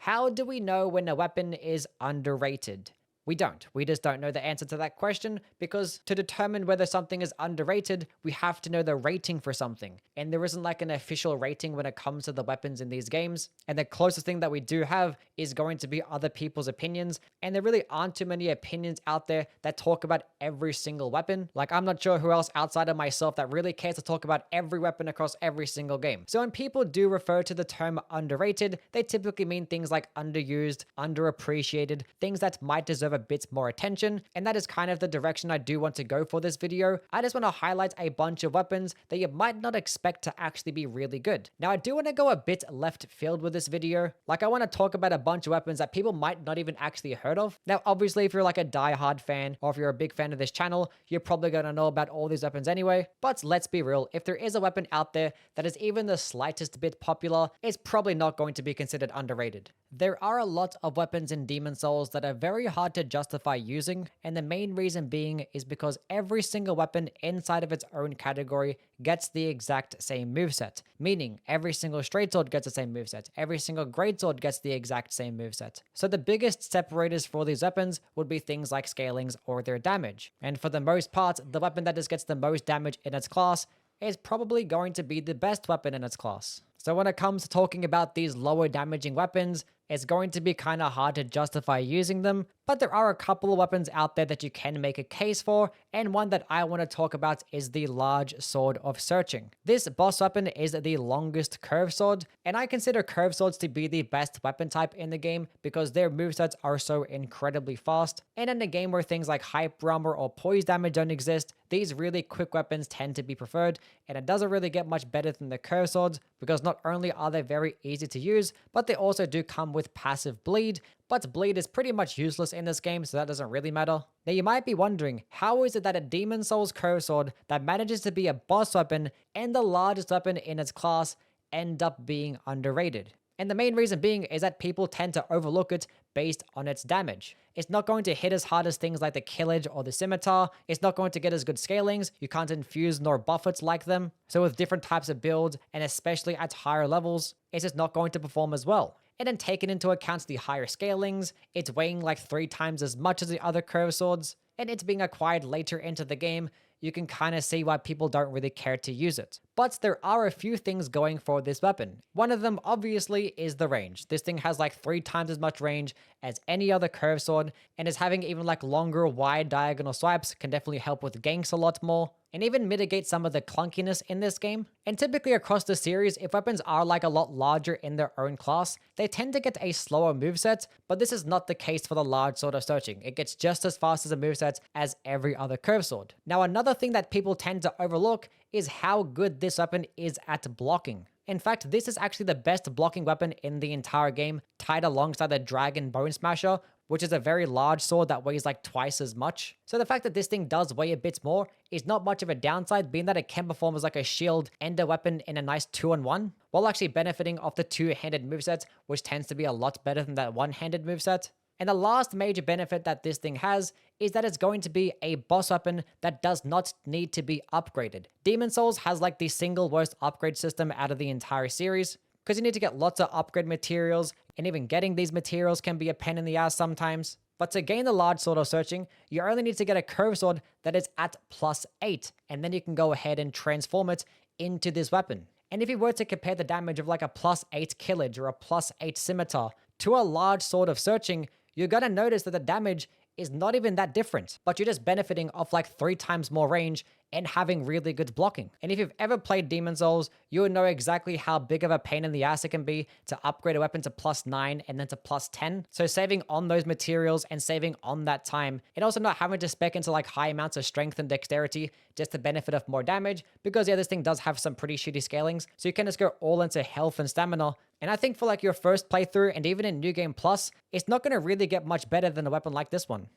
How do we know when a weapon is underrated? We don't. We just don't know the answer to that question because to determine whether something is underrated, we have to know the rating for something. And there isn't like an official rating when it comes to the weapons in these games. And the closest thing that we do have is going to be other people's opinions. And there really aren't too many opinions out there that talk about every single weapon. Like, I'm not sure who else outside of myself that really cares to talk about every weapon across every single game. So when people do refer to the term underrated, they typically mean things like underused, underappreciated, things that might deserve a bit more attention, and that is kind of the direction I do want to go for this video. I just want to highlight a bunch of weapons that you might not expect to actually be really good. Now, I do want to go a bit left field with this video. Like, I want to talk about a bunch of weapons that people might not even actually heard of. Now, obviously, if you're like a die-hard fan, or if you're a big fan of this channel, you're probably going to know about all these weapons anyway. But let's be real, if there is a weapon out there that is even the slightest bit popular, it's probably not going to be considered underrated. There are a lot of weapons in Demon Souls that are very hard to justify using, and the main reason being is because every single weapon inside of its own category gets the exact same moveset. Meaning, every single straight sword gets the same moveset, every single great sword gets the exact same moveset. So the biggest separators for these weapons would be things like scalings or their damage. And for the most part, the weapon that just gets the most damage in its class is probably going to be the best weapon in its class. So when it comes to talking about these lower damaging weapons, it's going to be kind of hard to justify using them, but there are a couple of weapons out there that you can make a case for, and one that I want to talk about is the Large Sword of Searching. This boss weapon is the longest curve sword, and I consider curve swords to be the best weapon type in the game because their movesets are so incredibly fast, and in a game where things like hyper armor or poise damage don't exist, these really quick weapons tend to be preferred, and it doesn't really get much better than the curve swords because not only are they very easy to use, but they also do come with passive bleed, but bleed is pretty much useless in this game, so that doesn't really matter. Now you might be wondering, how is it that a Demon Souls curve sword that manages to be a boss weapon and the largest weapon in its class end up being underrated? And the main reason being is that people tend to overlook it based on its damage. It's not going to hit as hard as things like the Killage or the Scimitar. It's not going to get as good scalings. You can't infuse nor buff it like them. So with different types of builds, and especially at higher levels, it's just not going to perform as well. And then taking into account the higher scalings, it's weighing like 3 times as much as the other curve swords, and it's being acquired later into the game, you can kind of see why people don't really care to use it. But there are a few things going for this weapon. One of them obviously is the range. This thing has like 3 times as much range as any other curve sword, and is having even like longer wide diagonal swipes can definitely help with ganks a lot more, and even mitigate some of the clunkiness in this game. And typically across the series, if weapons are like a lot larger in their own class, they tend to get a slower moveset, but this is not the case for the Large Sword of Searching. It gets just as fast as a moveset as every other curve sword. Now another thing that people tend to overlook is how good this weapon is at blocking. In fact, this is actually the best blocking weapon in the entire game, tied alongside the Dragon Bone Smasher, which is a very large sword that weighs like twice as much. So the fact that this thing does weigh a bit more is not much of a downside, being that it can perform as like a shield and a weapon in a nice 2-on-1, while actually benefiting off the 2-handed moveset, which tends to be a lot better than that 1-handed moveset. And the last major benefit that this thing has is that it's going to be a boss weapon that does not need to be upgraded. Demon Souls has like the single worst upgrade system out of the entire series, because you need to get lots of upgrade materials, and even getting these materials can be a pain in the ass sometimes. But to gain the Large Sword of Searching, you only need to get a curve sword that is at +8, and then you can go ahead and transform it into this weapon. And if you were to compare the damage of like a +8 Killage or a +8 Scimitar to a Large Sword of Searching, you're gonna notice that the damage is not even that different, but you're just benefiting off like 3 times more range and having really good blocking. And if you've ever played Demon Souls, you would know exactly how big of a pain in the ass it can be to upgrade a weapon to +9 and then to +10. So saving on those materials and saving on that time, and also not having to spec into like high amounts of strength and dexterity just to benefit of more damage, because yeah, this thing does have some pretty shitty scalings, so you can just go all into health and stamina. And I think for like your first playthrough and even in New Game Plus, it's not going to really get much better than a weapon like this one.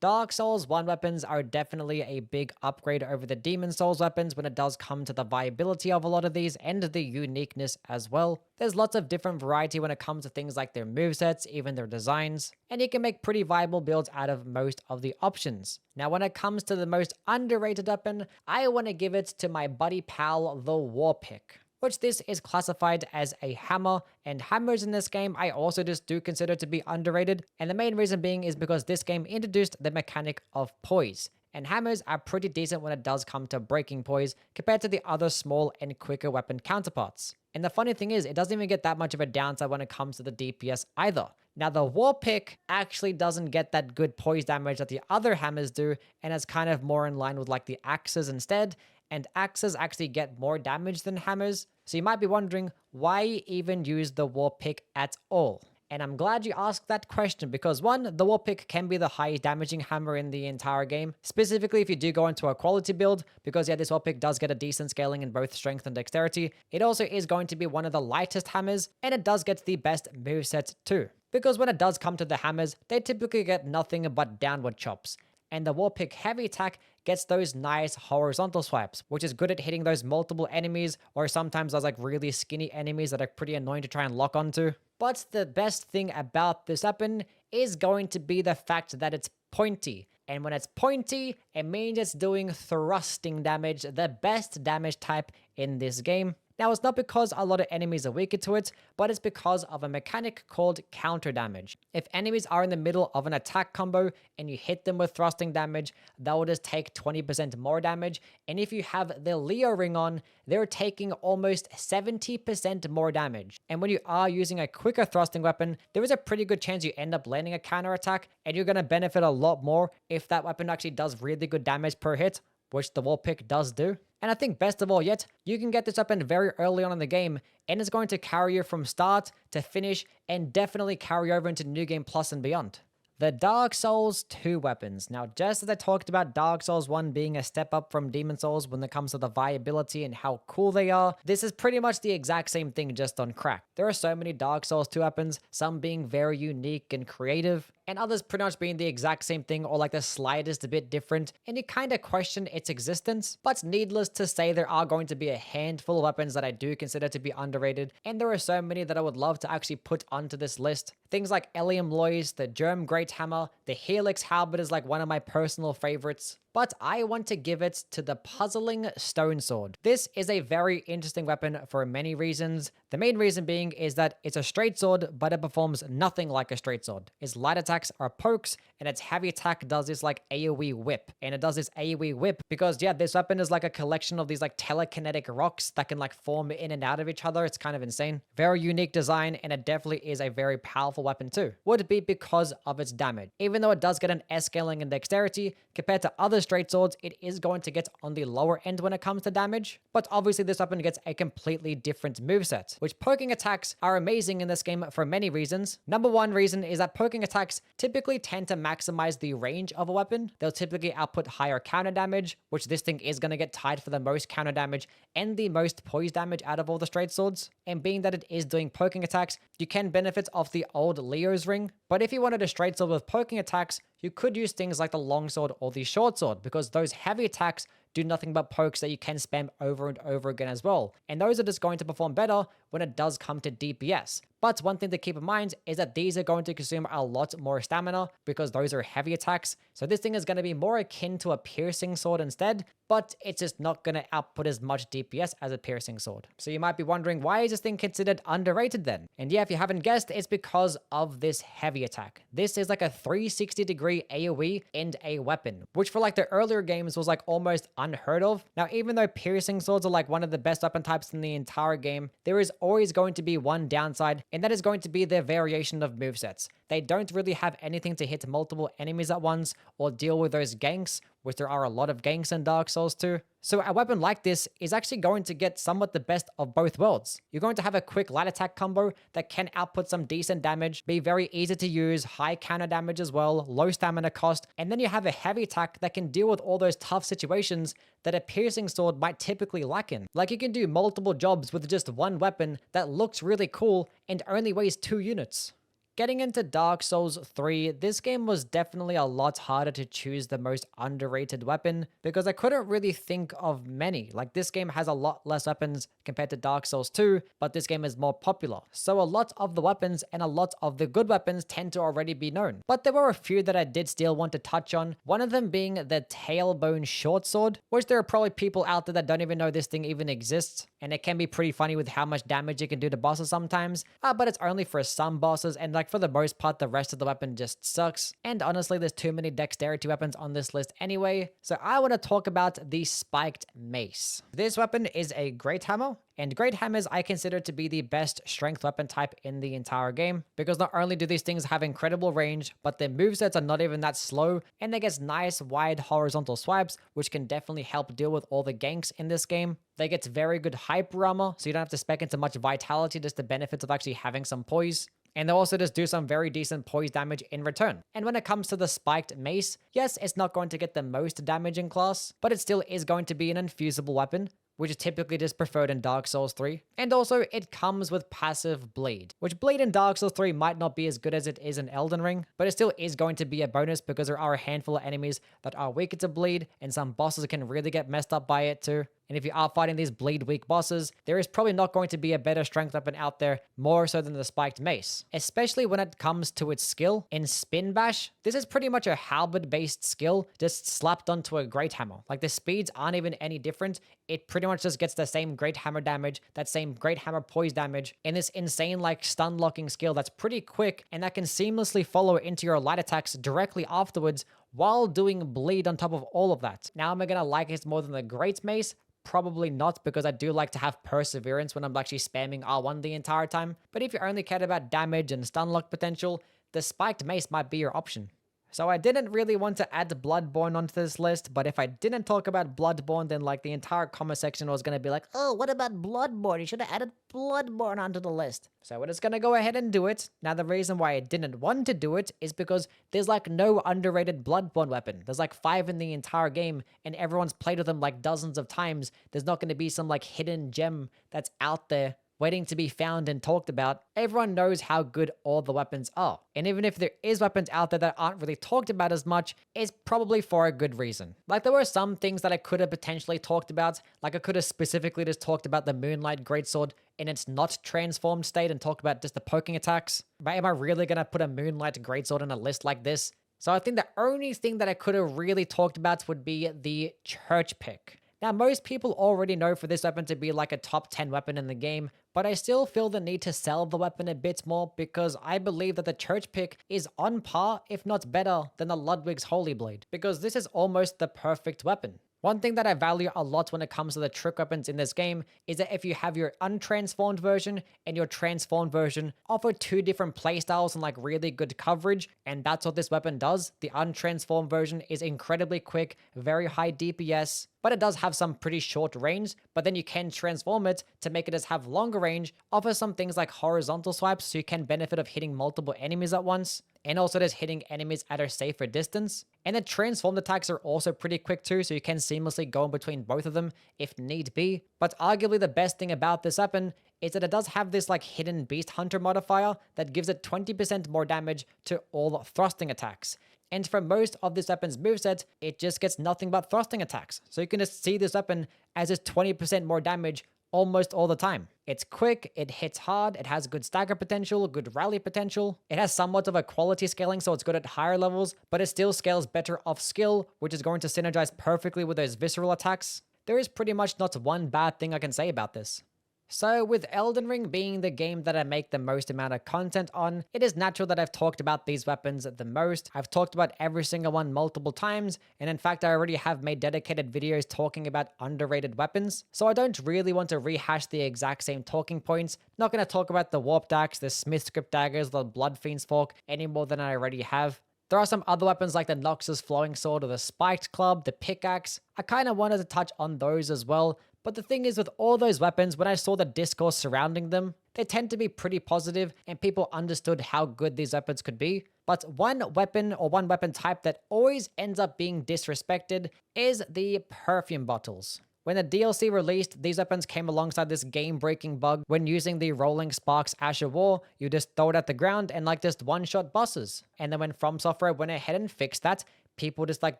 Dark Souls 1 weapons are definitely a big upgrade over the Demon Souls weapons when it does come to the viability of a lot of these and the uniqueness as well. There's lots of different variety when it comes to things like their movesets, even their designs, and you can make pretty viable builds out of most of the options. Now when it comes to the most underrated weapon, I want to give it to my buddy pal, the War Pick. which this is classified as a hammer, and hammers in this game I also just do consider to be underrated, and the main reason being is because this game introduced the mechanic of poise. And hammers are pretty decent when it does come to breaking poise compared to the other small and quicker weapon counterparts. And the funny thing is, it doesn't even get that much of a downside when it comes to the DPS either. Now, the war pick actually doesn't get that good poise damage that the other hammers do, and is kind of more in line with like the axes instead, and axes actually get more damage than hammers. So you might be wondering, why even use the war pick at all? And I'm glad you asked that question because one, the war pick can be the highest damaging hammer in the entire game, specifically if you do go into a quality build, because yeah, this war pick does get a decent scaling in both strength and dexterity. It also is going to be one of the lightest hammers, and it does get the best moveset too. Because when it does come to the hammers, they typically get nothing but downward chops. And the war pick heavy attack gets those nice horizontal swipes, which is good at hitting those multiple enemies, or sometimes those like really skinny enemies that are pretty annoying to try and lock onto. But the best thing about this weapon is going to be the fact that it's pointy. And when it's pointy, it means it's doing thrusting damage, the best damage type in this game. Now, it's not because a lot of enemies are weaker to it, but it's because of a mechanic called counter damage. If enemies are in the middle of an attack combo and you hit them with thrusting damage, that will just take 20% more damage. And if you have the Leo ring on, they're taking almost 70% more damage. And when you are using a quicker thrusting weapon, there is a pretty good chance you end up landing a counter attack, and you're going to benefit a lot more if that weapon actually does really good damage per hit, which the war pick does do. And I think best of all yet, you can get this weapon very early on in the game, and it's going to carry you from start to finish, and definitely carry over into New Game Plus and beyond. The Dark Souls 2 weapons. Now, just as I talked about Dark Souls 1 being a step up from Demon Souls when it comes to the viability and how cool they are, this is pretty much the exact same thing just on crack. There are so many Dark Souls 2 weapons, some being very unique and creative, and others pretty much being the exact same thing or like the slightest bit different, and you kind of question its existence. But needless to say, there are going to be a handful of weapons that I do consider to be underrated, and there are so many that I would love to actually put onto this list. Things like Elium Lois, the Germ Great Hammer, the Helix Halberd is like one of my personal favorites. But I want to give it to the Puzzling Stone Sword. This is a very interesting weapon for many reasons. The main reason being is that it's a straight sword, but it performs nothing like a straight sword. Its light attacks are pokes, and its heavy attack does this like AoE whip. And it does this AoE whip because yeah, this weapon is like a collection of these like telekinetic rocks that can like form in and out of each other. It's kind of insane. Very unique design, and it definitely is a very powerful weapon too. Would be because of its damage. Even though it does get an S scaling in dexterity, compared to other straight swords, it is going to get on the lower end when it comes to damage. But obviously this weapon gets a completely different moveset, which poking attacks are amazing in this game for many reasons. Number one reason is that poking attacks typically tend to maximize the range of a weapon. They'll typically output higher counter damage, which this thing is going to get tied for the most counter damage and the most poise damage out of all the straight swords. And being that it is doing poking attacks, you can benefit off the old Leo's ring. But if you wanted a straight sword with poking attacks, you could use things like the longsword or the short sword, because those heavy attacks do nothing but pokes that you can spam over and over again as well. And those are just going to perform better when it does come to DPS. But one thing to keep in mind is that these are going to consume a lot more stamina because those are heavy attacks. So this thing is going to be more akin to a piercing sword instead, but it's just not going to output as much DPS as a piercing sword. So you might be wondering, why is this thing considered underrated then? And yeah, if you haven't guessed, it's because of this heavy attack. This is like a 360-degree AoE in a weapon, which for like the earlier games was like almost unheard of. Now, even though piercing swords are like one of the best weapon types in the entire game, there is always going to be one downside, and that is going to be their variation of movesets. They don't really have anything to hit multiple enemies at once or deal with those ganks, which there are a lot of ganks in Dark Souls 2. So a weapon like this is actually going to get somewhat the best of both worlds. You're going to have a quick light attack combo that can output some decent damage, be very easy to use, high counter damage as well, low stamina cost, and then you have a heavy attack that can deal with all those tough situations that a piercing sword might typically lack in. Like you can do multiple jobs with just one weapon that looks really cool and only weighs 2 units. Getting into Dark Souls 3, this game was definitely a lot harder to choose the most underrated weapon because I couldn't really think of many. Like, this game has a lot less weapons compared to Dark Souls 2, but this game is more popular. So a lot of the weapons and a lot of the good weapons tend to already be known. But there were a few that I did still want to touch on, one of them being the Tailbone Short Sword, which there are probably people out there that don't even know this thing even exists, and it can be pretty funny with how much damage it can do to bosses sometimes, but it's only for some bosses, and like for the most part, the rest of the weapon just sucks. And honestly, there's too many dexterity weapons on this list anyway. So I want to talk about the Spiked Mace. This weapon is a Great Hammer, and Great Hammers I consider to be the best strength weapon type in the entire game, because not only do these things have incredible range, but their movesets are not even that slow, and they get nice wide horizontal swipes, which can definitely help deal with all the ganks in this game. They get very good hyper armor, so you don't have to spec into much vitality, just the benefits of actually having some poise. And they'll also just do some very decent poise damage in return. And when it comes to the Spiked Mace, yes, it's not going to get the most damage in class, but it still is going to be an infusible weapon, which is typically just preferred in Dark Souls 3. And also, it comes with passive bleed, which bleed in Dark Souls 3 might not be as good as it is in Elden Ring, but it still is going to be a bonus because there are a handful of enemies that are weaker to bleed, and some bosses can really get messed up by it too. And if you are fighting these bleed weak bosses, there is probably not going to be a better strength weapon out there more so than the Spiked Mace, especially when it comes to its skill. In Spin Bash, this is pretty much a halberd based skill just slapped onto a Great Hammer. Like, the speeds aren't even any different. It pretty much just gets the same Great Hammer damage, that same Great Hammer poise damage, and this insane like stun locking skill that's pretty quick and that can seamlessly follow into your light attacks directly afterwards while doing bleed on top of all of that. Now, am I gonna like it more than the Great Mace? Probably not, because I do like to have perseverance when I'm actually spamming R1 the entire time. But if you only care about damage and stun lock potential, the Spiked Mace might be your option. So I didn't really want to add Bloodborne onto this list, but if I didn't talk about Bloodborne, then like the entire comment section was going to be like, oh, what about Bloodborne? You should have added Bloodborne onto the list. So we're just going to go ahead and do it. Now, the reason why I didn't want to do it is because there's like no underrated Bloodborne weapon. There's like 5 in the entire game, and everyone's played with them like dozens of times. There's not going to be some like hidden gem that's out there waiting to be found and talked about. Everyone knows how good all the weapons are. And even if there is weapons out there that aren't really talked about as much, it's probably for a good reason. Like, there were some things that I could have potentially talked about. Like, I could have specifically just talked about the Moonlight Greatsword in its not transformed state and talked about just the poking attacks. But am I really going to put a Moonlight Greatsword in a list like this? So I think the only thing that I could have really talked about would be the Church Pick. Now, most people already know for this weapon to be like a top 10 weapon in the game, but I still feel the need to sell the weapon a bit more because I believe that the Church Pick is on par, if not better, than the Ludwig's Holy Blade, because this is almost the perfect weapon. One thing that I value a lot when it comes to the trick weapons in this game is that if you have your untransformed version and your transformed version offer 2 different playstyles and like really good coverage, and that's what this weapon does. The untransformed version is incredibly quick, very high DPS, but it does have some pretty short range, but then you can transform it to make it just have longer range, offer some things like horizontal swipes so you can benefit of hitting multiple enemies at once, and also just hitting enemies at a safer distance. And the transformed attacks are also pretty quick too, so you can seamlessly go in between both of them if need be. But arguably the best thing about this weapon is that it does have this like hidden Beast Hunter modifier that gives it 20% more damage to all thrusting attacks. And for most of this weapon's moveset, it just gets nothing but thrusting attacks. So you can just see this weapon as just 20% more damage almost all the time. It's quick, it hits hard, it has good stagger potential, good rally potential. It has somewhat of a quality scaling, so it's good at higher levels, but it still scales better off skill, which is going to synergize perfectly with those visceral attacks. There is pretty much not one bad thing I can say about this. So with Elden Ring being the game that I make the most amount of content on, it is natural that I've talked about these weapons the most. I've talked about every single one multiple times, and in fact I already have made dedicated videos talking about underrated weapons, so I don't really want to rehash the exact same talking points. Not going to talk about the Warped Axe, the Smith Script Daggers, the Blood Fiend's Fork any more than I already have. There are some other weapons like the Noxus Flowing Sword or the Spiked Club, the Pickaxe. I kind of wanted to touch on those as well. But the thing is, with all those weapons, when I saw the discourse surrounding them, they tend to be pretty positive and people understood how good these weapons could be. But one weapon or one weapon type that always ends up being disrespected is the perfume bottles. When the DLC released, these weapons came alongside this game-breaking bug. When using the Rolling Sparks Asher War, you just throw it at the ground and like just one-shot bosses. And then when From Software went ahead and fixed that, people just like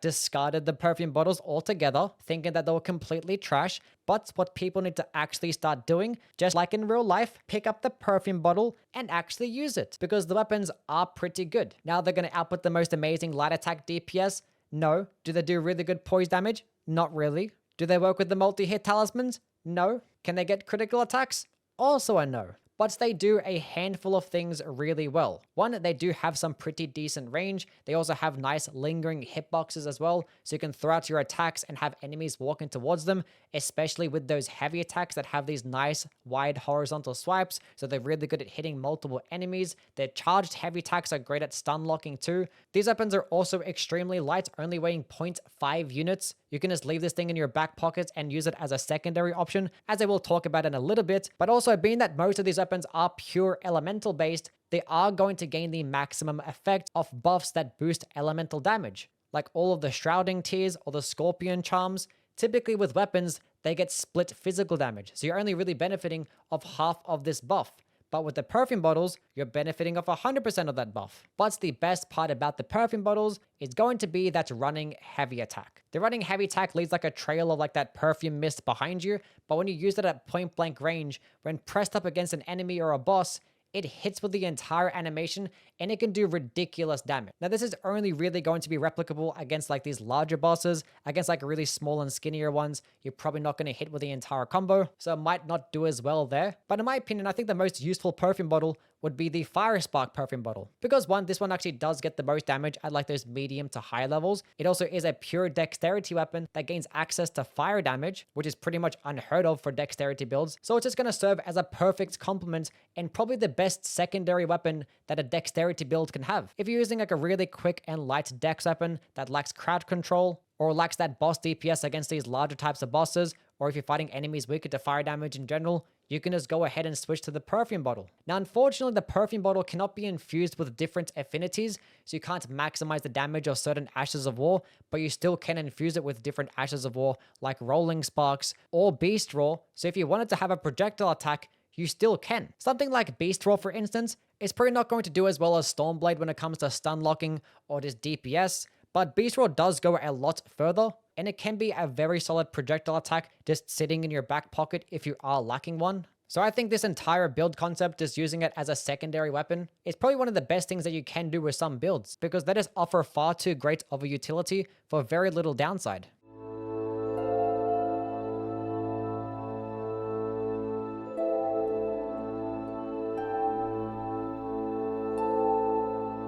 discarded the perfume bottles altogether, thinking that they were completely trash. But what people need to actually start doing, just like in real life, pick up the perfume bottle and actually use it, because the weapons are pretty good. Now they're going to output the most amazing light attack DPS? No. Do they do really good poise damage? Not really. Do they work with the multi-hit talismans? No. Can they get critical attacks? Also a no. But they do a handful of things really well. One, they do have some pretty decent range. They also have nice lingering hitboxes as well, so you can throw out your attacks and have enemies walking towards them, especially with those heavy attacks that have these nice wide horizontal swipes, so they're really good at hitting multiple enemies. Their charged heavy attacks are great at stun locking too. These weapons are also extremely light, only weighing 0.5 units. You can just leave this thing in your back pocket and use it as a secondary option, as I will talk about in a little bit. But also, being that most of these weapons are pure elemental based, they are going to gain the maximum effect of buffs that boost elemental damage. Like all of the shrouding tears or the scorpion charms, typically with weapons, they get split physical damage. So you're only really benefiting of half of this buff. But with the perfume bottles, you're benefiting off 100% of that buff. But the best part about the perfume bottles is going to be that running heavy attack. The running heavy attack leaves like a trail of like that perfume mist behind you, but when you use it at point blank range, when pressed up against an enemy or a boss, it hits with the entire animation and it can do ridiculous damage. Now, this is only really going to be replicable against like these larger bosses. Against like really small and skinnier ones, you're probably not going to hit with the entire combo, so it might not do as well there. But in my opinion, I think the most useful perfume bottle would be the Fire Spark perfume bottle. Because one, this one actually does get the most damage at like those medium to high levels. It also is a pure dexterity weapon that gains access to fire damage, which is pretty much unheard of for dexterity builds. So it's just going to serve as a perfect complement and probably the best secondary weapon that a dexterity build can have. If you're using like a really quick and light dex weapon that lacks crowd control, or lacks that boss DPS against these larger types of bosses, or if you're fighting enemies weaker to fire damage in general, you can just go ahead and switch to the perfume bottle. Now, unfortunately, the perfume bottle cannot be infused with different affinities, so you can't maximize the damage of certain Ashes of War, but you still can infuse it with different Ashes of War, like Rolling Sparks or Beast Roar. So if you wanted to have a projectile attack, you still can. Something like Beast Roar, for instance, is probably not going to do as well as Stormblade when it comes to stun locking or just DPS, but Beast Roar does go a lot further, and it can be a very solid projectile attack just sitting in your back pocket if you are lacking one. So I think this entire build concept, just using it as a secondary weapon, is probably one of the best things that you can do with some builds, because they just offer far too great of a utility for very little downside.